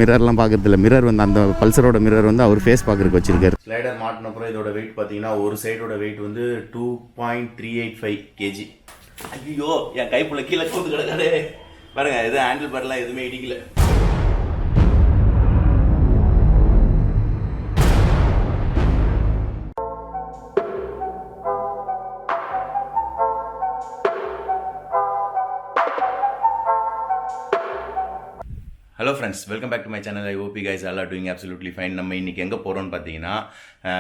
மிரர்லாம் பார்க்குறதில்ல. Mirror வந்து அந்த பல்சரோட mirror வந்து அவர் ஃபேஸ் பார்க்குறதுக்கு வச்சிருக்காரு. ஸ்லைடர் மாட்டின அப்புறம் இதோட வெயிட் பார்த்தீங்கன்னா ஒரு சைடோட வெயிட் வந்து 2.385 kg. ஐயோ என் கைப்புள்ள கீழே கூந்து கிடக்காது பாருங்க. இது ஹேண்டில் பார்லாம் எதுவுமே இடிக்கல. Hello friends, welcome back to my channel. I hope you guys all are doing absolutely fine. நம்ம இன்றைக்கி எங்கே போகிறோன்னு பார்த்தீங்கன்னா,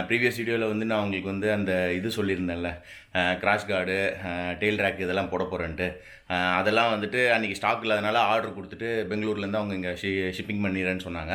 ப்ரீவியஸ் வீடியோவில் வந்து நான் உங்களுக்கு வந்து அந்த இது சொல்லியிருந்தேன்ல, கிராஷ் கார்டு, டெயில் ரேக் இதெல்லாம் போட போகிறேன்ட்டு. அதெல்லாம் வந்துட்டு அன்றைக்கி ஸ்டாக் இல்லாதனால ஆர்டர் கொடுத்துட்டு பெங்களூர்லேருந்து அவங்க இங்கே ஷிப்பிங் பண்ணிடுறேன்னு சொன்னாங்க.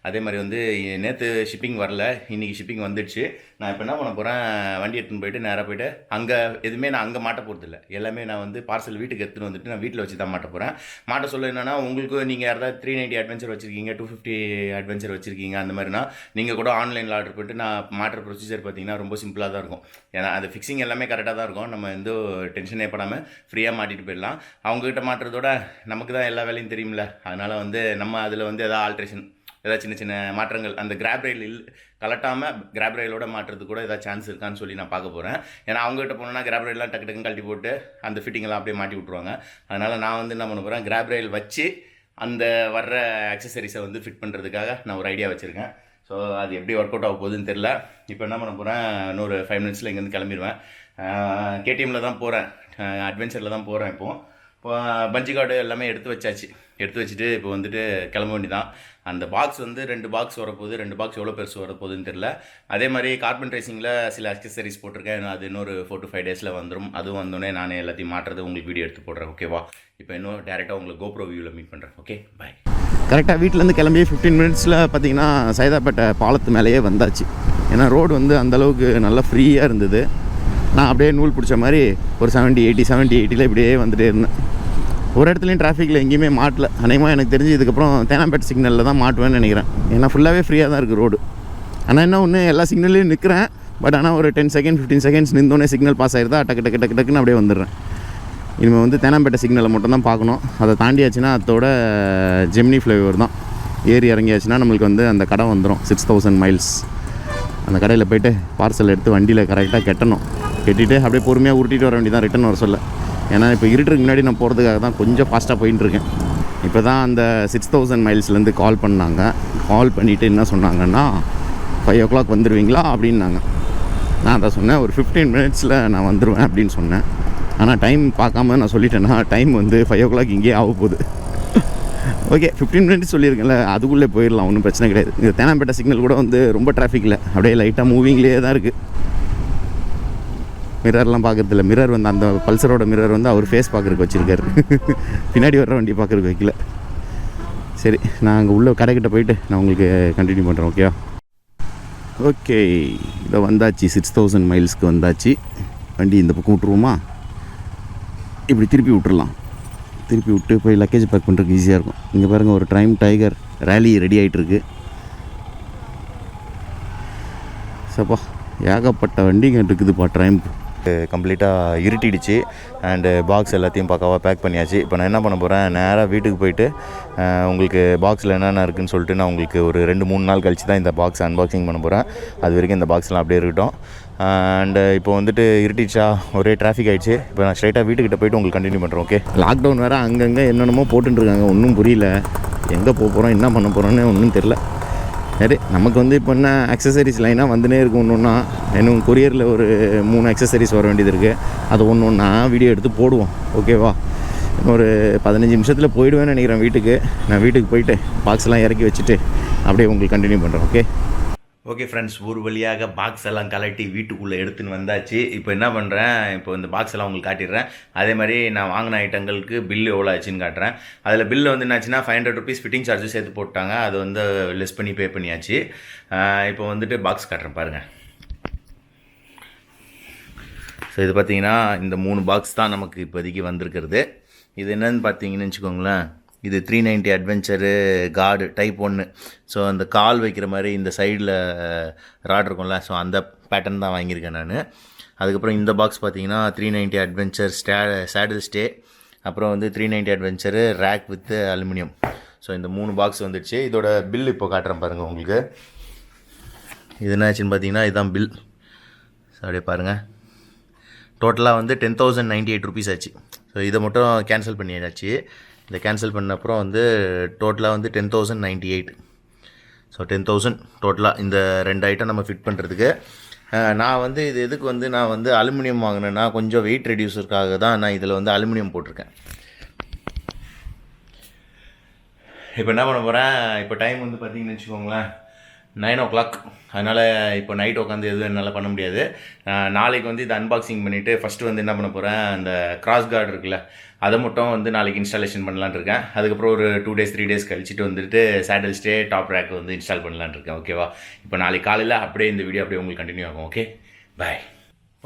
அதே மாதிரி வந்து நேற்று ஷிப்பிங் வரல, இன்றைக்கி ஷிப்பிங் வந்துடுச்சு. நான் இப்போ என்ன பண்ண போகிறேன், வண்டி எடுத்துன்னு போயிட்டு நேராக போய்ட்டு அங்கே எதுவுமே நான் அங்கே மாட்ட போகிறது இல்லை. எல்லாமே நான் வந்து பார்சல் வீட்டுக்கு எடுத்துகிட்டு வந்துட்டு நான் வீட்டில் வச்சு தான் மாட்ட போகிறேன். மாட்ட சொல்ல என்னென்னா, உங்களுக்கு நீங்கள் யாராவது 390 அட்வென்ச்சர் வச்சுருக்கீங்க, 250 அட்வென்ச்சர் வச்சுருக்கீங்க, அந்த மாதிரினா நீங்கள் கூட ஆன்லைனில் ஆர்டர் பண்ணிட்டு நான் மாட்டுற ப்ரொசீஜர் பார்த்தீங்கன்னா ரொம்ப சிம்பிளாக தான் இருக்கும். ஏன்னா அது ஃபிக்ஸிங் எல்லாமே கரெக்டாக தான் இருக்கும். நம்ம எந்த டென்ஷனே படாமல் ஃப்ரீயாக மாட்டிட்டு போயிடலாம். அவங்ககிட்ட மாட்டுறதோட நமக்கு தான் எல்லா வேலையும் தெரியும்ல. அதனால் வந்து நம்ம அதில் வந்து எதாவது ஆல்ட்ரேஷன், ஏதாவது சின்ன சின்ன மாற்றங்கள், அந்த கிராப் ரயில் கலட்டாமல் கிராப் ரயிலோட மாட்டுறதுக்கு கூட ஏதாவது சான்ஸ் இருக்கான்னு சொல்லி நான் பார்க்க போகிறேன். ஏன்னா அவங்ககிட்ட போனோன்னா கிராப் ரயிலாம் டக்கு டக்குன்னு கழட்டி போட்டு அந்த ஃபிட்டிங்கெல்லாம் அப்படியே மாட்டி விட்ருவாங்க. அதனால் நான் வந்து என்ன பண்ண போகிறேன், கிராப் ரயில் வச்சு அந்த வர்ற அக்சசரிஸை வந்து ஃபிட் பண்ணுறதுக்காக நான் ஒரு ஐடியா வச்சுருக்கேன். ஸோ அது எப்படி ஒர்க் அவுட் ஆக போகுதுன்னு தெரில. இப்போ என்ன பண்ண போகிறேன், இன்னொரு 5 minutesல இங்கேருந்து கிளம்பிடுவேன். KTMல தான் போகிறேன், அட்வென்ச்சரில் தான் போகிறேன். இப்போ பஞ்சி கார்டு எல்லாமே எடுத்து வச்சுட்டு இப்போ வந்துட்டு கிளம்ப வேண்டியதான். அந்த பாக்ஸ் வந்து 2 பாக்ஸ் வரப்போகுது. 2 பாக்ஸ் எவ்வளோ பெருசு வரப்போகுதுன்னு தெரில. அதே மாதிரி கார்பன் ரேசிங்கில் சில அக்சசரிஸ் போட்டிருக்கேன். அது இன்னொரு 4 to 5 daysல வந்துடும். அதுவும் வந்தோடனே நானே எல்லாத்தையும் மாட்டுறது உங்களுக்கு வீடியோ எடுத்து போடுறேன். ஓகேவா? இப்போ இன்னும் டேரெக்டாக உங்களுக்கு GoPro வியூவில் மீட் பண்ணுறேன். ஓகே, பாய். கரெக்டாக வீட்டிலேருந்து கிளம்பி 15 minutesல பார்த்தீங்கன்னா சைதாப்பேட்டை பாலத்து மேலேயே வந்தாச்சு. ஏன்னா ரோடு வந்து அந்தளவுக்கு நல்லா ஃப்ரீயாக இருந்தது. நான் அப்படியே நூல் பிடிச்ச மாதிரி ஒரு 70-80 இப்படியே வந்துகிட்டே இருந்தேன். ஒரு இடத்துலையும் டிராஃபிக்கில் எங்கேயுமே மாட்டல. அநேகமாக எனக்கு தெரிஞ்சு இதுக்கப்புறம் தேனாம்பேட்டை சிக்னலில் தான் மாட்டுவேன்னு நினைக்கிறேன். ஏன்னா ஃபுல்லாகவே ஃப்ரீயாக தான் இருக்குது ரோடு. ஆனால் என்ன ஒன்று, எல்லா சிக்னல்லையும் நிற்கிறேன். பட் ஆனால் ஒரு 10 seconds 15 seconds நின்றோன்னே சிக்னல் பாஸ் ஆகிருந்தா டக்குன்னு அப்படியே வந்துடுறேன். இனிமேல் வந்து தேனாம்பேட்டை சிக்னலை மட்டும் தான் பார்க்கணும். அதை தாண்டியாச்சுன்னா அதோட ஜெமினி ஃப்ளைஓவர் தான். ஏறி இறங்கியாச்சுன்னா நம்மளுக்கு வந்து அந்த கடை வந்துடும், 6000 miles. அந்த கடையில் போய்ட்டு பார்சல் எடுத்து வண்டியில் கரெக்டாக கட்டிட்டு அப்படியே பொறுமையாக உருட்டிட்டு வர வேண்டியதான், ரிட்டன் வர சொல்ல. ஏன்னா இப்போ இருட்டுக்கு முன்னாடி நான் போகிறதுக்காக தான் கொஞ்சம் ஃபாஸ்ட்டாக போயின்ட்டுருக்கேன். இப்போ தான் அந்த 6000 milesலேருந்து கால் பண்ணாங்க. கால் பண்ணிவிட்டு என்ன சொன்னாங்கன்னா, 5 o'clock வந்துடுவீங்களா அப்படின்னாங்க. நான் அதை சொன்னேன், ஒரு 15 minutesல நான் வந்துடுவேன் அப்படின்னு சொன்னேன். ஆனால் டைம் பார்க்காம நான் சொல்லிட்டேன்னா டைம் வந்து 5 o'clock இங்கேயே ஆக போகுது. ஓகே, 15 minutes சொல்லியிருக்கேன்ல, அதுக்குள்ளே போயிடலாம், ஒன்றும் பிரச்சனை கிடையாது. இந்த தேனாம்பேட்டை சிக்னல் கூட வந்து ரொம்ப டிராஃபிக்கில் அப்படியே லைட்டாக மூவிங்லேயே தான் இருக்குது. மிரர்லாம் பார்க்குறதில்ல. மிரர் வந்து அந்த பல்சரோட மிரர் வந்து அவர் ஃபேஸ் பார்க்குறதுக்கு வச்சுருக்காரு. பின்னாடி வர்ற வண்டி பார்க்குறதுக்கு வைக்கல. சரி, நான் அங்கே உள்ள கடைக்கிட்ட போயிட்டு நான் உங்களுக்கு கண்டினியூ பண்ணுறேன். ஓகேவா? ஓகே, இதை வந்தாச்சு, 6000 milesக்கு வந்தாச்சு. வண்டி இந்த பக்கம் விட்ருவோமா? இப்படி திருப்பி விட்டுறலாம். திருப்பி விட்டு போய் லக்கேஜ் பேக் பண்ணுறதுக்கு ஈஸியாக இருக்கும். இங்கே பாருங்கள், ஒரு டைகர் ரேலி ரெடி ஆகிட்டுருக்கு. சப்பா, ஏகப்பட்ட வண்டிங்க இருக்குதுப்பா. கம்ப்ளீட்டாக இருட்டிடுச்சு. அண்டு பாக்ஸ் எல்லாத்தையும் பக்காவாக பேக் பண்ணியாச்சு. இப்போ நான் என்ன பண்ண போகிறேன், நேராக வீட்டுக்கு போயிட்டு உங்களுக்கு பாக்ஸில் என்னென்ன இருக்குதுன்னு சொல்லிட்டு நான் உங்களுக்கு ஒரு 2-3 நாள் கழிச்சு தான் இந்த பாக்ஸ் அன்பாக்சிங் பண்ண போகிறேன். அது வரைக்கும் இந்த பாக்ஸ்லாம் அப்படியே இருக்கட்டும். அண்டு இப்போ வந்துட்டு இருட்டிச்சா, ஒரே டிராஃபிக் ஆகிடுச்சு. இப்போ நான் ஸ்ட்ரைட்டாக வீட்டுக்கிட்ட போய்ட்டு உங்களுக்கு கண்டினியூ பண்ணுறேன். ஓகே, லாக்டவுன் வேறு அங்கங்கே என்னென்னமோ போட்டுருக்காங்க. ஒன்றும் புரியல, எங்கே போக போகிறோம், என்ன பண்ண போகிறோன்னு ஒன்றும் தெரில. சரி, நமக்கு வந்து இப்போ என்ன அக்சசரிஸ் லைனாக வந்துனே இருக்கும். ஒன்றுன்னா இன்னும் கொரியரில் ஒரு 3 அக்சசரிஸ் வர வேண்டியது இருக்குது. அது ஒன்று வீடியோ எடுத்து போடுவோம். ஓகேவா? ஒரு 15 நிமிஷத்தில் போயிடுவேன்னு நினைக்கிறேன் வீட்டுக்கு. நான் வீட்டுக்கு போயிட்டு பாக்ஸ்லாம் இறக்கி வச்சுட்டு அப்படியே உங்களுக்கு கண்டினியூ பண்ணுறேன். ஓகே ஃப்ரெண்ட்ஸ், ஒரு வழியாக பாக்ஸ் எல்லாம் கலட்டி வீட்டுக்குள்ளே எடுத்துன்னு வந்தாச்சு. இப்போ என்ன பண்ணுறேன், இப்போ இந்த பாக்ஸ் எல்லாம் உங்களுக்கு காட்டிடுறேன். அதே மாதிரி நான் வாங்கின ஐட்டங்களுக்கு பில்லு எவ்வளோ ஆச்சுன்னு காட்டுறேன். அதில் பில்லு வந்து என்னாச்சுன்னா 500 rupees ஃபிட்டிங் சார்ஜஸ் சேர்த்து போட்டாங்க. அது வந்து லெஸ் பண்ணி பே பண்ணியாச்சு. இப்போ வந்துட்டு பாக்ஸ் காட்டுறேன் பாருங்கள். ஸோ இது பார்த்தீங்கன்னா இந்த 3 பாக்ஸ் தான் நமக்கு இப்போதைக்கு வந்திருக்கிறது. இது என்னன்னு பார்த்தீங்கன்னு வச்சுக்கோங்களேன், இது 390 அட்வென்ச்சரு கார்டு டைப் 1. ஸோ அந்த கால் வைக்கிற மாதிரி இந்த சைடில் ராட் இருக்கும்ல, ஸோ அந்த பேட்டர்ன் தான் வாங்கியிருக்கேன் நான். அதுக்கப்புறம் இந்த பாக்ஸ் பார்த்தீங்கன்னா 390 அட்வென்ச்சர் சேடில் ஸ்டே. அப்புறம் வந்து 390 adventure rack with aluminium. So இந்த 3 பாக்ஸ் வந்துடுச்சு. இதோட பில் இப்போ காட்டுறேன் பாருங்கள் உங்களுக்கு. இது என்ன ஆச்சுன்னு பார்த்தீங்கன்னா இதுதான் பில். ஸோ அப்படியே பாருங்கள், டோட்டலாக வந்து 10,098 ருபீஸ் ஆச்சு. ஸோ இதை மட்டும் கேன்சல் பண்ணியாச்சு. இதை கேன்சல் பண்ண அப்புறம் வந்து டோட்டலாக வந்து 10,098. ஸோ 10,000 டோட்டலாக இந்த 2 ஐட்டம் நம்ம ஃபிட் பண்ணுறதுக்கு. நான் வந்து இது எதுக்கு வந்து நான் வந்து அலுமினியம் வாங்கினேன்னா கொஞ்சம் வெயிட் ரெடியூசருக்காக தான் நான் இதில் வந்து அலுமினியம் போட்டிருக்கேன். இப்போ என்ன பண்ண போகிறேன், இப்போ டைம் வந்து பார்த்திங்கன்னு வச்சுக்கோங்களேன் 9 o'clock. அதனால் இப்போ நைட் உட்காந்து எதுவும் என்னால் பண்ண முடியாது. நாளைக்கு வந்து இதை அன்பாக்சிங் பண்ணிவிட்டு ஃபஸ்ட்டு வந்து என்ன பண்ண போகிறேன், அந்த கிராஸ் கார்டு இருக்குல்ல அதை மட்டும் வந்து நாளைக்கு இன்ஸ்டாலேஷன் பண்ணலான்னு இருக்கேன். அதுக்கப்புறம் ஒரு 2 days 3 days கழிச்சிட்டு வந்துட்டு சேடல் ஸ்டே டாப் ரேக் வந்து இன்ஸ்டால் பண்ணலான்னு இருக்கேன். ஓகேவா? இப்போ நாளைக்கு காலையில் அப்படியே இந்த வீடியோ அப்படியே உங்களுக்கு கண்டினியூ ஆகும். ஓகே, பாய்.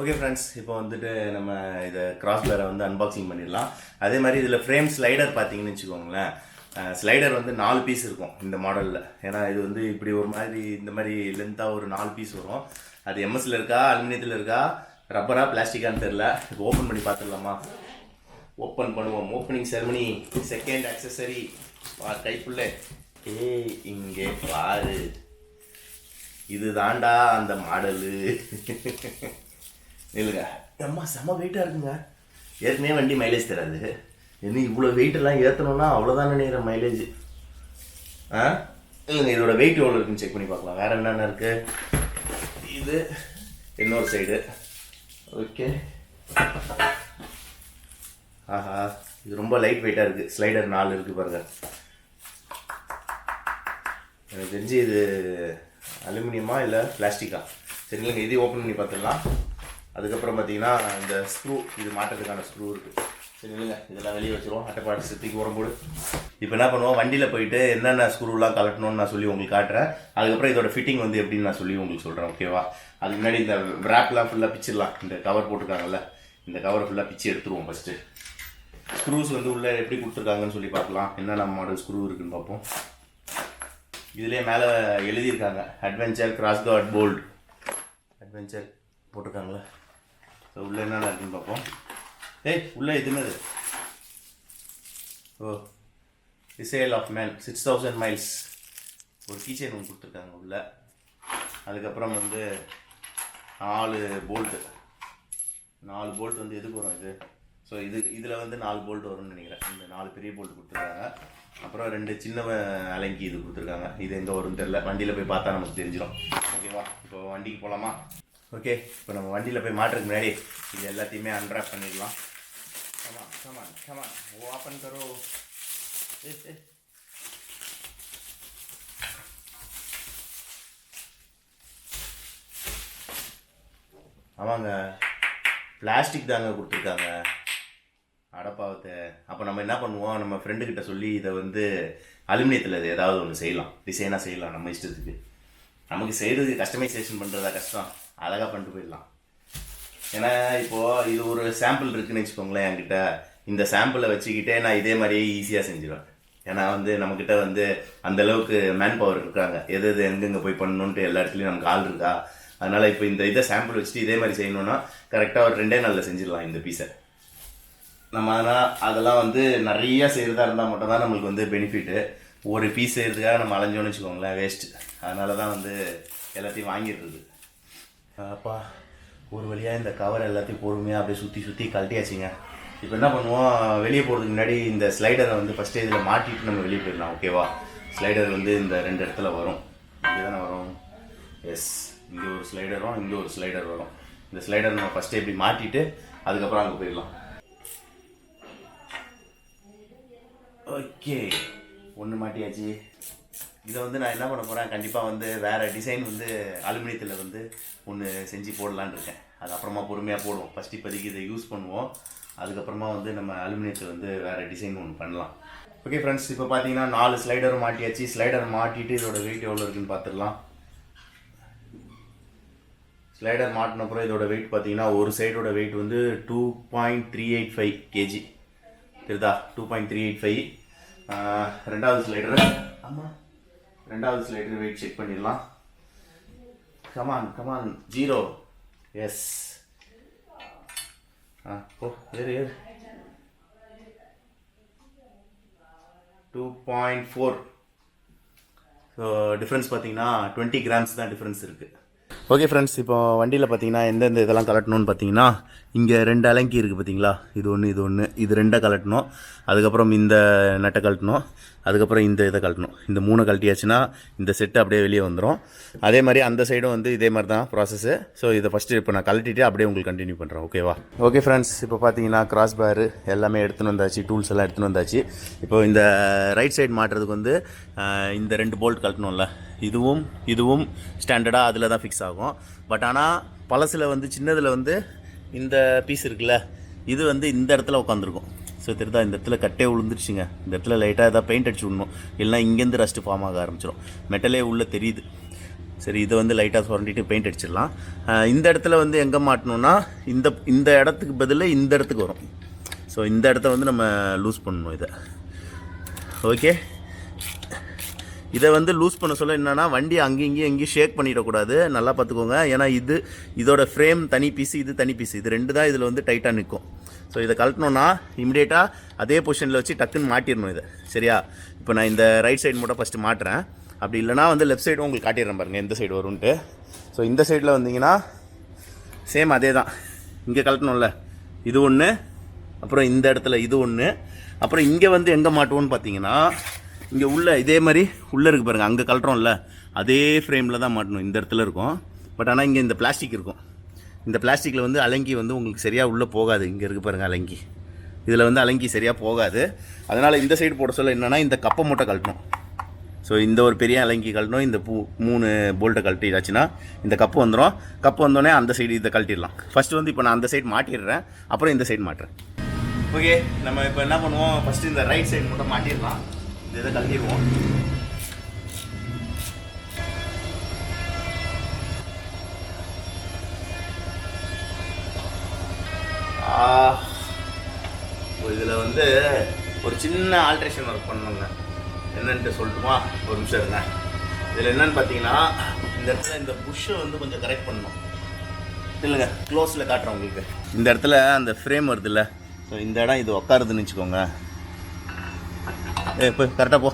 ஓகே ஃப்ரெண்ட்ஸ், இப்போ வந்துட்டு நம்ம இதை கிராஸ் கார்டை வந்து அன்பாக்சிங் பண்ணிடலாம். அதே மாதிரி இதில் ஃப்ரேம் ஸ்லைடர் பார்த்தீங்கன்னு வச்சுக்கோங்களேன், ஸ்லைடர் வந்து 4 பீஸ் இருக்கும் இந்த மாடலில். ஏன்னா இது வந்து இப்படி ஒரு மாதிரி இந்த மாதிரி லென்த்தாக ஒரு 4 பீஸ் வரும். அது எம்எஸ்சில் இருக்கா அலுமினியத்தில் இருக்கா ரப்பரா பிளாஸ்டிக்கான்னு தெரில. இப்போ ஓப்பன் பண்ணி பார்த்துடலாமா? ஓப்பன் பண்ணுவோம். Opening ceremony, second accessory. Kaipulla இங்கே பாரு, இது தாண்டா அந்த மாடலு. இல்லைங்க அம்மா செம்ம வெயிட்டாக இருக்குங்க. ஏற்கனவே வண்டி மைலேஜ் தராது, இன்னும் இவ்வளோ வெயிட்டெல்லாம் ஏற்றணும்னா அவ்வளோதான் நினைக்கிற மைலேஜ். இல்லைங்க இதோட வெயிட் எவ்வளோ இருக்குன்னு செக் பண்ணி பார்க்கலாம். வேறு என்னென்ன இருக்குது, இது இன்னொரு சைடு. ஓகே, ஆஹா இது ரொம்ப லைட் வெயிட்டாக இருக்குது. ஸ்லைடர் 4 இருக்குது பாருங்க. எனக்கு தெரிஞ்சு இது அலுமினியமா இல்லை பிளாஸ்டிக்கா? சரி இல்லைங்க, இதையும் ஓப்பன் பண்ணி பார்த்துடலாம். அதுக்கப்புறம் பார்த்தீங்கன்னா இந்த ஸ்க்ரூ, இது மாட்டுறதுக்கான ஸ்க்ரூ இருக்குது. சரி இல்லைங்க, இதெல்லாம் வெளியே வச்சுருவோம். அட்டைப்பாடு சுற்றிக்கு உரம்போடு. இப்போ என்ன பண்ணுவோம், வண்டியில் போயிட்டு என்னென்ன ஸ்க்ரூலாம் கலட்டணும்னு நான் சொல்லி உங்களுக்கு காட்டுறேன். அதுக்கப்புறம் இதோட ஃபிட்டிங் வந்து எப்படின்னு நான் சொல்லி உங்களுக்கு சொல்கிறேன். ஓகேவா? அதுக்கு முன்னாடி இந்த ரேப்லாம் ஃபுல்லாக பிச்சிடலாம். இந்த கவர் போட்டிருக்காங்கல்ல, இந்த கவரை ஃபுல்லாக பிச்சு எடுத்துருவோம் ஃபஸ்ட்டு. ஸ்க்ரூஸ் வந்து உள்ளே எப்படி கொடுத்துருக்காங்கன்னு சொல்லி பார்க்கலாம். என்னென்ன மாடல் ஸ்க்ரூ இருக்குதுன்னு பார்ப்போம். இதுலேயே மேலே எழுதியிருக்காங்க adventure cross card bold. Adventure போட்டிருக்காங்களே. ஸோ உள்ளே என்னென்ன இருக்குன்னு பார்ப்போம். உள்ளே எதுவுமே இது டிசைல் ஆஃப் மேன் 6000 miles ஒரு கீச்சைன் ஒன்று கொடுத்துருக்காங்க உள்ளே. அதுக்கப்புறம் வந்து 4 போல்ட் வந்து எதுக்கு வரும் இது? ஸோ இதில் வந்து 4 போல்ட் வரும்னு நினைக்கிறேன். இந்த 4 பெரிய போல்ட் கொடுத்துருக்காங்க. அப்புறம் 2 சின்ன அலங்கி இது கொடுத்துருக்காங்க. இது எங்கே வரும்னு தெரில, வண்டியில் போய் பார்த்தா நமக்கு தெரிஞ்சிடும். ஓகேவா? இப்போ வண்டிக்கு போகலாமா? ஓகே, இப்போ நம்ம வண்டியில் போய் மாட்டுறதுக்கு முன்னாடி இது எல்லாத்தையுமே அன்ராப் பண்ணிடலாம். கமான் ஓப்பன் கரோ. ஆமாங்க, பிளாஸ்டிக் தாங்க கொடுத்துருக்காங்க. அடப்பாவத்தை. அப்போ நம்ம என்ன பண்ணுவோம், நம்ம ஃப்ரெண்டுக்கிட்ட சொல்லி இதை வந்து அலுமினியத்தில் ஏதாவது ஒன்று செய்யலாம், டிசைனாக செய்யலாம் நம்ம இஷ்டத்துக்கு. நமக்கு செய்கிறது கஸ்டமைசேஷன் பண்ணுறதா கஷ்டம், அழகாக பண்ணிட்டு போயிடலாம். ஏன்னா இப்போது இது ஒரு சாம்பிள் இருக்குதுன்னு வச்சுக்கோங்களேன் என்கிட்ட. இந்த சாம்பிளை வச்சுக்கிட்டே நான் இதே மாதிரியே ஈஸியாக செஞ்சிடுவேன். ஏன்னா வந்து நம்மக்கிட்ட வந்து அந்தளவுக்கு மேன் பவர் இருக்காங்க, எது எங்கெங்கே போய் பண்ணணுன்ட்டு எல்லா இடத்துலையும் நமக்கு ஆள் இருக்கா. அதனால் இப்போ இந்த இதை சாம்பிள் வச்சுட்டு இதே மாதிரி செய்யணுன்னா கரெக்டாக ஒரு 2 நாளில் செஞ்சிடலாம் இந்த பீஸை. நம்ம அதெல்லாம் வந்து நிறையா செய்கிறதா இருந்தால் மட்டும் தான் நம்மளுக்கு வந்து பெனிஃபிட்டு. ஒரு பீஸ் செய்கிறதுக்காக நம்ம அலைஞ்சோன்னு வச்சுக்கோங்களேன், வேஸ்ட்டு. அதனால தான் வந்து எல்லாத்தையும் வாங்கிடுறது. அப்பா ஒரு வழியாக இந்த கவர் எல்லாத்தையும் பொறுமையாக அப்படியே சுற்றி கழட்டியாச்சுங்க. இப்போ என்ன பண்ணுவோம், வெளியே போகிறதுக்கு முன்னாடி இந்த ஸ்லைடரை வந்து ஃபஸ்ட்டு இதில் மாட்டிட்டு நம்ம வெளியே போயிடலாம். ஓகேவா? ஸ்லைடர் வந்து இந்த 2 இடத்துல வரும். இங்கே தானே வரும். எஸ், இங்கே ஒரு ஸ்லைடரும் இங்கே ஒரு ஸ்லைடர் வரும். இந்த ஸ்லைடர் நம்ம ஃபஸ்ட்டு இப்படி மாட்டிட்டு அதுக்கப்புறம் அங்கே போயிடலாம். ஓகே, ஒன்று மாட்டியாச்சு. இதை வந்து நான் என்ன பண்ண போகிறேன், கண்டிப்பாக வந்து வேறு டிசைன் வந்து அலுமினியத்தில் வந்து ஒன்று செஞ்சு போடலான்னு இருக்கேன். அது அப்புறமா பொறுமையாக போடுவோம். ஃபஸ்ட் இப்போதைக்கு இதை யூஸ் பண்ணுவோம். அதுக்கப்புறமா வந்து நம்ம அலுமினியத்தில் வந்து வேறு டிசைன் ஒன்று பண்ணலாம். ஓகே ஃப்ரெண்ட்ஸ், இப்போ பார்த்தீங்கன்னா 4 ஸ்லைடரும் மாட்டியாச்சு. ஸ்லைடர் மாட்டிட்டு இதோட வெயிட் எவ்வளோ இருக்குன்னு பார்த்துடலாம். ஸ்லைடர் மாட்டினப்புறம் இதோட வெயிட் பார்த்தீங்கன்னா ஒரு சைடோட வெயிட் வந்து 2.385 kg. தெரியுதா? 2.385. ரெண்டாவது ஸ்லைடரு, ஆமாம் ரெண்டாவது ஸ்லைடர் வெயிட் செக் பண்ணிடலாம். கமான் 0. எஸ். ஏறு 2.4. ஸோ டிஃப்ரென்ஸ் பார்த்தீங்கன்னா 20 கிராம்ஸ் தான் டிஃப்ரென்ஸ் இருக்குது. ஓகே ஃப்ரெண்ட்ஸ், இப்போ வண்டியில் பார்த்தீங்கன்னா எந்தெந்த இதெல்லாம் கலட்டணும்னு பார்த்தீங்கன்னா, இங்கே 2 அலங்கி இருக்குது பார்த்தீங்களா, இது ஒன்று இது 2 கலட்டணும். அதுக்கப்புறம் இந்த நட்டை கழட்டணும். அதுக்கப்புறம் இந்த இதை கழட்டணும். இந்த 3 கழட்டியாச்சுன்னா இந்த செட்டு அப்படியே வெளியே வந்துடும். அதே மாதிரி அந்த சைடும் வந்து இதே மாதிரி தான் ப்ராசஸ்ஸு. ஸோ இதை ஃபஸ்ட்டு இப்போ நான் கழட்டிட்டு அப்படியே உங்களுக்கு கண்டினியூ பண்ணுறேன். ஓகேவா? ஓகே ஃப்ரெண்ட்ஸ், இப்போ பார்த்தீங்கன்னா கிராஸ் பேரு எல்லாமே எடுத்துன்னு வந்தாச்சு, டூல்ஸ் எல்லாம் எடுத்துன்னு வந்தாச்சு. இப்போ இந்த ரைட் சைடு மாட்டுறதுக்கு வந்து இந்த 2 போல்ட் கழட்டணும்ல, இதுவும் ஸ்டாண்டர்டாக அதில் தான் ஃபிக்ஸ் ஆகும். பட் ஆனால் பழசில் வந்து சின்னதில் வந்து இந்த பீஸ் இருக்குல்ல, இது வந்து இந்த இடத்துல உட்காந்துருக்கும். ஸோ தெரியுதா, இந்த இடத்துல கட்டே விழுந்துருச்சுங்க. இந்த இடத்துல லைட்டாக எதாவது பெயிண்ட் அடிச்சு விடணும், இல்லைனா இங்கேருந்து ரஸ்ட்டு ஃபார்ம் ஆக ஆரம்பிச்சிடும். மெட்டலே உள்ளே தெரியுது. சரி, இதை வந்து லைட்டாக சுரண்டிட்டு பெயிண்ட் அடிச்சிடலாம். இந்த இடத்துல வந்து எங்கே மாட்டணும்னா இந்த இடத்துக்கு பதில் இந்த இடத்துக்கு வரும். ஸோ இந்த இடத்த வந்து நம்ம லூஸ் பண்ணணும் இதை. ஓகே, இதை வந்து லூஸ் பண்ண சொல்ல என்னென்னா, வண்டி அங்கேயும் எங்கேயும் ஷேக் பண்ணிடக்கூடாது. நல்லா பார்த்துக்கோங்க. ஏன்னா இதோட ஃப்ரேம் தனி பீஸு, இது தனி பீஸு, இது 2 தான் இதில் வந்து டைட்டாக நிற்கும். ஸோ இதை கழட்டணுன்னா இமிடியேட்டாக அதே பொசிஷனில் வச்சு டக்குன்னு மாட்டிடணும் இதை. சரியா? இப்போ நான் இந்த ரைட் சைடு மட்டும் ஃபஸ்ட்டு மாட்டுறேன். அப்படி இல்லைனா வந்து லெஃப்ட் சைடும் உங்களுக்கு காட்டிடுறேன் பாருங்கள் எந்த சைடு வரும்ன்ட்டு. ஸோ இந்த சைடில் வந்தீங்கன்னா சேம் அதே தான். இங்கே கழட்டணும்ல, இது ஒன்று, அப்புறம் இந்த இடத்துல இது ஒன்று, அப்புறம் இங்கே வந்து எங்கே மாட்டுவோன்னு பார்த்தீங்கன்னா, இங்கே உள்ள இதே மாதிரி உள்ளே இருக்குது பாருங்கள், அங்கே கழட்டுறோம்ல அதே ஃப்ரேமில் தான் மாட்டணும். இந்த இடத்துல இருக்கும். பட் ஆனால் இங்கே இந்த பிளாஸ்டிக் இருக்கும். இந்த பிளாஸ்டிக்கில் வந்து அலங்கி வந்து உங்களுக்கு சரியாக உள்ளே போகாது. இங்கே இருக்குது பாருங்கள் அலங்கி, இதில் வந்து அலங்கி சரியாக போகாது. அதனால் இந்த சைடு போட சொல்ல என்னென்னா, இந்த கப்பை மூட்டை கழட்டணும். ஸோ இந்த ஒரு பெரிய அலங்கி கழட்டணும். இந்த 3 போல்ட்டை கழட்டிடாச்சுன்னா இந்த கப்பு வந்துடும். கப்பு வந்தோடனே அந்த சைடு இதை கழட்டிடலாம். ஃபஸ்ட்டு வந்து இப்போ நான் அந்த சைடு மாட்டிடுறேன், அப்புறம் இந்த சைடு மாட்டுறேன். ஓகே, நம்ம இப்போ என்ன பண்ணுவோம், ஃபஸ்ட்டு இந்த ரைட் சைடு மட்டும் மாட்டிடலாம். இந்த இதை கழட்டிடுவோம். இதில் வந்து ஒரு சின்ன ஆல்ட்ரேஷன் ஒர்க் பண்ணணுங்க. என்னன்ட்டு சொல்லட்டுமா? ஒரு நிமிஷம் இருங்க. இதில் என்னென்னு பார்த்தீங்கன்னா, இந்த இடத்துல இந்த புஷ்ஷை வந்து கொஞ்சம் கரெக்ட் பண்ணணும். இல்லைங்க, க்ளோஸில் காட்டுறேன் உங்களுக்கு. இந்த இடத்துல அந்த ஃப்ரேம் வருதுல்ல, ஸோ இந்த இடம் இது உட்காருதுன்னு வச்சுக்கோங்க. இப்போ கரெக்டாக போ.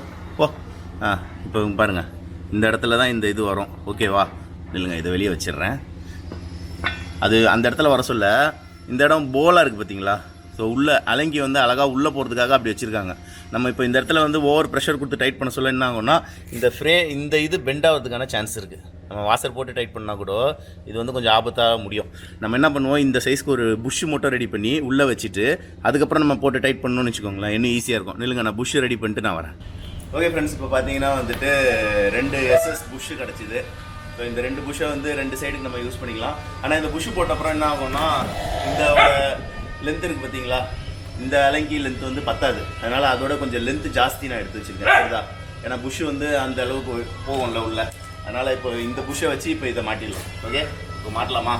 இப்போ பாருங்கள், இந்த இடத்துல தான் இந்த இது வரும். ஓகேவா? இல்லைங்க, இதை வெளியே வச்சிடுறேன். அது அந்த இடத்துல வர சொல்ல இந்த இடம் போலாக இருக்குது பார்த்தீங்களா? ஸோ உள்ளே அலங்கி வந்து அழகாக உள்ளே போகிறதுக்காக அப்படி வச்சுருக்காங்க. நம்ம இப்போ இந்த இடத்துல வந்து ஓவர் ப்ரெஷர் கொடுத்து டைட் பண்ண சொல்ல என்ன ஆகும்னா, இந்த இது பெண்ட் ஆகிறதுக்கான சான்ஸ் இருக்குது. நம்ம வாஷர் போட்டு டைட் பண்ணால் கூட இது வந்து கொஞ்சம் ஆபத்தாக முடியும். நம்ம என்ன பண்ணுவோம், இந்த சைஸ்க்கு ஒரு புஷ் மட்டும் ரெடி பண்ணி உள்ளே வச்சுட்டு அதுக்கப்புறம் நம்ம போட்டு டைட் பண்ணணும்னு வச்சுக்கோங்களேன், இன்னும் ஈஸியாக இருக்கும். இல்லைங்க, நான் புஷ் ரெடி பண்ணிட்டு நான் வரேன். ஓகே ஃப்ரெண்ட்ஸ், இப்போ பார்த்தீங்கன்னா வந்துட்டு 2 SS புஷ்ஷு கிடச்சிது. ஸோ இந்த 2 புஷ்ஷை வந்து 2 சைடுக்கு நம்ம யூஸ் பண்ணிக்கலாம். ஆனால் இந்த புஷ்ஷு போட்ட அப்புறம் என்ன ஆகும்னா, இந்த லென்த் இருக்குது பார்த்தீங்களா, இந்த அலங்கி லென்த் வந்து பத்தாது. அதனால் அதோட கொஞ்சம் லென்த் ஜாஸ்தி நான் எடுத்து வச்சுருக்கேன். சரிதா? ஏன்னா புஷ்ஷு வந்து அந்த அளவுக்கு போகும்ல உள்ள. அதனால் இப்போ இந்த புஷ்ஷை வச்சு இப்போ இதை மாட்டிடலாம். ஓகே, இப்போ மாட்டலாமா?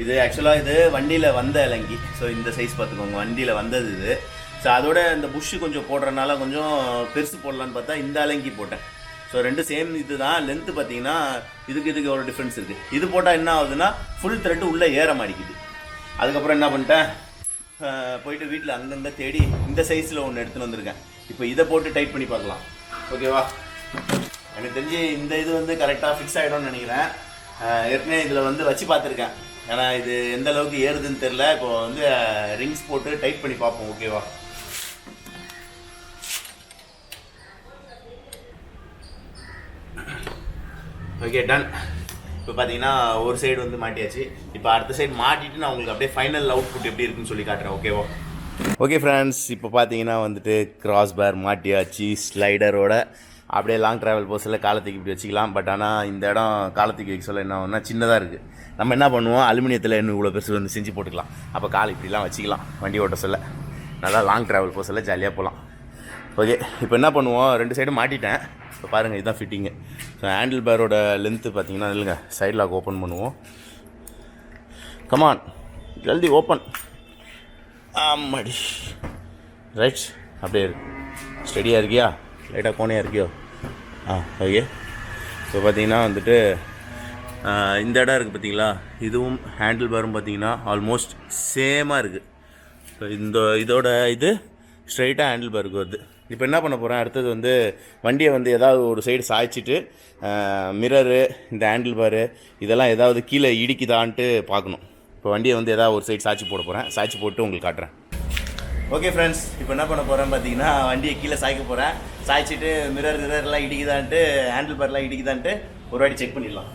இது ஆக்சுவலாக இது வண்டியில் வந்த அலங்கி. ஸோ இந்த சைஸ் பார்த்துக்கோங்க, வண்டியில் வந்தது இது. ஸோ அதோட இந்த புஷ்ஷு கொஞ்சம் போடுறதுனால கொஞ்சம் பெருசு போடலான்னு பார்த்தா இந்த அலங்கி போட்டேன். ஸோ 2 சேம் இது தான். லென்த்து பார்த்தீங்கன்னா இதுக்கு ஒரு டிஃப்ரென்ஸ் இருக்குது. இது போட்டால் என்ன ஆகுதுன்னா, ஃபுல் த்ரெட்டு உள்ளே ஏற மாட்டேங்குது. அதுக்கப்புறம் என்ன பண்ணிட்டேன், போயிட்டு வீட்டில் அங்கங்கே தேடி இந்த சைஸில் ஒன்று எடுத்துகிட்டு வந்திருக்கேன். இப்போ இதை போட்டு டைட் பண்ணி பார்க்கலாம். ஓகேவா? எனக்கு தெரிஞ்சு இந்த இது வந்து கரெக்டாக ஃபிக்ஸ் ஆகிடும்னு நினைக்கிறேன். ஏற்கனவே இதில் வந்து வச்சு பார்த்துருக்கேன். ஏன்னா இது எந்த அளவுக்கு ஏறுதுன்னு தெரில. இப்போ வந்து ரிங்ஸ் போட்டு டைட் பண்ணி பார்ப்போம். ஓகேவா? Okay, done. இப்போ பார்த்தீங்கன்னா ஒரு சைடு வந்து மாட்டியாச்சு. இப்போ அடுத்த சைடு மாட்டிட்டு நான் உங்களுக்கு அப்படியே ஃபைனல் அவுட்புட் எப்படி இருக்குன்னு சொல்லி காட்டுறேன். ஓகேவா? ஓகே ஃப்ரெண்ட்ஸ், இப்போ பார்த்தீங்கன்னா வந்துட்டு கிராஸ் பேர் மாட்டியாச்சு. ஸ்லைடரோட அப்படியே லாங் ட்ராவல் போகிறதுல காலத்துக்கு இப்படி வச்சுக்கலாம். பட் ஆனால் இந்த இடம் காலத்துக்கு வைக்க சொல்ல என்ன ஆகும்னா, சின்னதாக இருக்குது. நம்ம என்ன பண்ணுவோம், அலுமினியத்தில் இன்னும் இவ்வளோ பெருசு வந்து செஞ்சு போட்டுக்கலாம். அப்போ கால் இப்படிலாம் வச்சுக்கலாம். வண்டி ஓட்ட சொல்ல நல்லா லாங் ட்ராவல் போக சொல்ல ஜாலியாக போகலாம். ஓகே, இப்போ என்ன பண்ணுவோம், 2 சைடும் மாட்டிட்டேன். இப்போ பாருங்கள், இதுதான் ஃபிட்டிங்கு. ஸோ ஹேண்டில் பேரோட லென்த்து பார்த்தீங்கன்னா இல்லைங்க, சைட் லாக் ஓப்பன் பண்ணுவோம். கமான், ஜல்தி ஓப்பன். ஆமாடி, ரைட், அப்படியே இருக்கு. ஸ்டெடியாக இருக்கியா? லைட்டாக கோணையாக இருக்கியோ? ஓகே. இப்போ பார்த்தீங்கன்னா வந்துட்டு இந்த இடம் இருக்குது பார்த்தீங்களா, இதுவும் ஹேண்டில் பாரும் பார்த்தீங்கன்னா ஆல்மோஸ்ட் சேமாக இருக்குது. ஸோ இதோட இது ஸ்ட்ரைட்டாக ஹேண்டில் பாருக்கு வருது. இப்போ என்ன பண்ண போகிறேன், அடுத்தது வந்து வண்டியை வந்து ஏதாவது ஒரு சைடு சாய்ச்சிட்டு மிரரு, இந்த ஹேண்டில் பாரு இதெல்லாம் ஏதாவது கீழே இடிக்குதான்ட்டு பார்க்கணும். இப்போ வண்டியை வந்து ஏதாவது ஒரு சைடு சாய்ச்சி போட போகிறேன். சாய்ச்சி போட்டு உங்களுக்கு காட்டுறேன். ஓகே ஃப்ரெண்ட்ஸ், இப்போ என்ன பண்ண போகிறேன் பார்த்தீங்கன்னா, வண்டியை கீழே சாய்க்க போகிறேன். சாய்ச்சிட்டு மிரர்லாம் இடிக்குதான்ட்டு, ஹேண்டில் பார்லாம் இடிக்குதான்ட்டு ஒரு வாட்டி செக் பண்ணிடலாம்.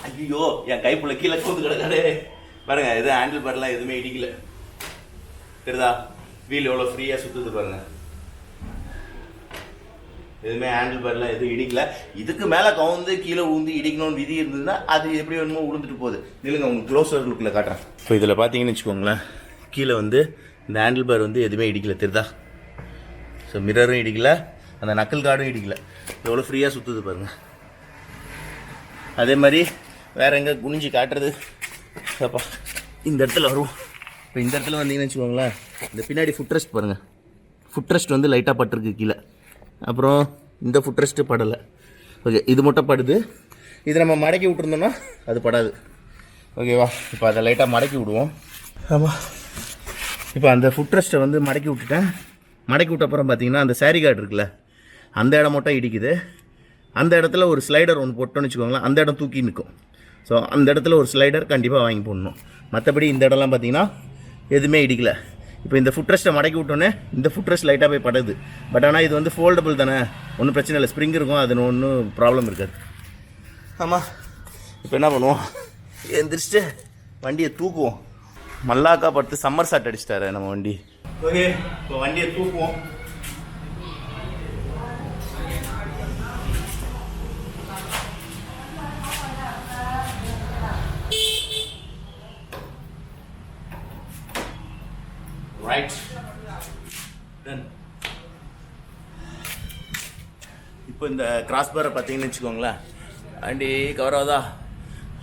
ஐயோ, என் கைப்புள்ள கீழே கூந்து கிடக்காரு பாருங்க. இது ஹேண்டில் பார்லாம் எதுவுமே இடிக்கல, தெரியுதா? வீல் எவ்வளோ ஃப்ரீயாக சுற்றுது பாருங்க. எதுவுமே ஹேண்டில் பார்லாம் எதுவும் இடிக்கல. இதுக்கு மேலே கவுந்து கீழே ஊந்து இடிக்கணும்னு விதி இருந்ததுன்னா அது எப்படி வேணுமோ உளுந்துட்டு போகுது. இல்லைங்க, உங்களுக்கு க்ளோஸர் லுக்கில் காட்டுறேன். இப்போ இதில் பார்த்தீங்கன்னு வச்சுக்கோங்களேன், கீழே வந்து இந்த ஹேண்டில் பார் வந்து எதுவுமே இடிக்கல, தெரியுதா? ஸோ மிரரும் இடிக்கல, அந்த நக்கல் கார்டும் இடிக்கல. எவ்வளோ ஃப்ரீயாக சுற்றுது பாருங்கள். அதே மாதிரி வேறு எங்கே குனிஞ்சு காட்டுறது அப்பா, இந்த இடத்துல வரும். இப்போ இந்த இடத்துல வந்தீங்கன்னு வச்சுக்கோங்களேன், இந்த பின்னாடி ஃபுட் ரெஸ்ட் பாருங்கள். ஃபுட் ரெஸ்ட் வந்து லைட்டாக பட்டிருக்கு கீழே. அப்புறம் இந்த ஃபுட் ரெஸ்ட்டு படலை. ஓகே, இது மட்டும் படுது. இது நம்ம மடக்கி விட்டுருந்தோம்னா அது படாது. ஓகேவா? இப்போ அதை லைட்டாக மடக்கி விடுவோம். ஆமாம், இப்போ அந்த ஃபுட் ரெஸ்ட்டை வந்து மடக்கி விட்டுட்டேன். மடக்கி விட்ட அப்புறம் பார்த்தீங்கன்னா அந்த சாரி கார்டு இருக்குல்ல, அந்த இடம் மட்டும் இடிக்குது. அந்த இடத்துல ஒரு ஸ்லைடர் ஒன்று போட்டோன்னு வச்சுக்கோங்களேன், அந்த இடம் தூக்கி நிற்கும். ஸோ அந்த இடத்துல ஒரு ஸ்லைடர் கண்டிப்பாக வாங்கி போடணும். மற்றபடி இந்த இடம்லாம் பார்த்தீங்கன்னா எதுவுமே இடிக்கல. இப்போ இந்த ஃபுட் ரெஸ்ட்டை மடக்கி விட்டோன்னே இந்த ஃபுட் ரெஸ்ட் லைட்டாக போய் படுது. பட் ஆனால் இது வந்து ஃபோல்டபுள் தானே, ஒன்றும் பிரச்சனை இல்லை. ஸ்ப்ரிங் இருக்கும், அது ஒன்றும் ப்ராப்ளம் இருக்காது. ஆமாம், இப்போ என்ன பண்ணுவோம், எந்திரிச்சிட்டு வண்டியை தூக்குவோம். மல்லாக்கா படுத்து சம்மர் சாட் அடிச்சிட்டாரு நம்ம வண்டி. ஓகே, இப்போ வண்டியை தூக்குவோம். Right, ton. இப்போ இந்த கிராஸ் பாரை பார்த்தீங்கன்னு வச்சுக்கோங்களேன், வண்டி கவர் ஆகுதா?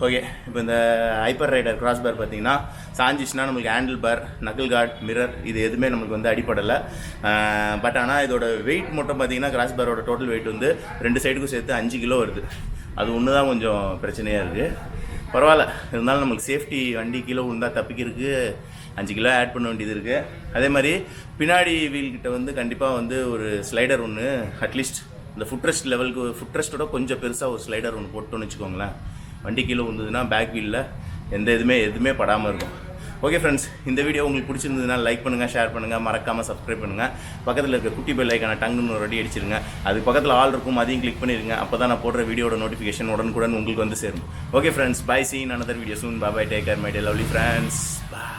ஓகே, இப்போ இந்த ஹைப்பர் ரைடர் கிராஸ் பார் பார்த்தீங்கன்னா சாஞ்சிச்சுன்னா நம்மளுக்கு ஹேண்டில் பார், நக்கல் கார்ட், மிரர் இது எதுவுமே நம்மளுக்கு வந்து அடிப்படலை. பட் ஆனால் இதோட வெயிட் மட்டும் பார்த்தீங்கன்னா கிராஸ் பாரோட டோட்டல் வெயிட் வந்து 2 சைடுக்கும் சேர்த்து 5 கிலோ வருது. அது ஒன்று தான் கொஞ்சம் பிரச்சனையாக இருக்குது. பரவாயில்ல, இருந்தாலும் நம்மளுக்கு சேஃப்டி, வண்டி கீழே விழுந்தால் தப்பிக்கிறதுக்கு 5 கிலோ ஆட் பண்ண வேண்டியது இருக்குது. அதே மாதிரி பின்னாடி வீல்கிட்ட வந்து கண்டிப்பாக வந்து ஒரு ஸ்லைடர் ஒன்று, அட்லீஸ்ட் இந்த ஃபுட் ரெஸ்ட் லெவலுக்கு, ஃபுட் ரெஸ்ட்டோட கொஞ்சம் பெருசாக ஒரு ஸ்லைடர் ஒன்று போட்டோன்னு வச்சுக்கோங்களேன், வண்டி கீழே விழுந்ததுன்னா பேக் வீலில் எதுவுமே படாமல் இருக்கும். ஓகே ஃப்ரெண்ட்ஸ், இந்த வீடியோ உங்களுக்கு பிடிச்சிருந்ததுன்னா லைக் பண்ணுங்கள், ஷேர் பண்ணுங்கள், மறக்காமல் சப்ஸ்கிரைப் பண்ணுங்கள். பக்கத்தில் இருக்க குட்டி பெல் ஐக்கான டங்குன்னு ஒரு அடி அடிச்சிருங்க. அது பக்கத்தில் ஆல் இருக்கும், அதையும் கிளிக் பண்ணிடுங்க. அப்போ தான் நான் போடுற வீடியோட நோட்டிஃபிகேஷன் உடனுக்குடன் உங்களுக்கு வந்து சேரும். Okay friends, bye, see you in another video soon. Bye bye, take care my dear lovely friends. Bye.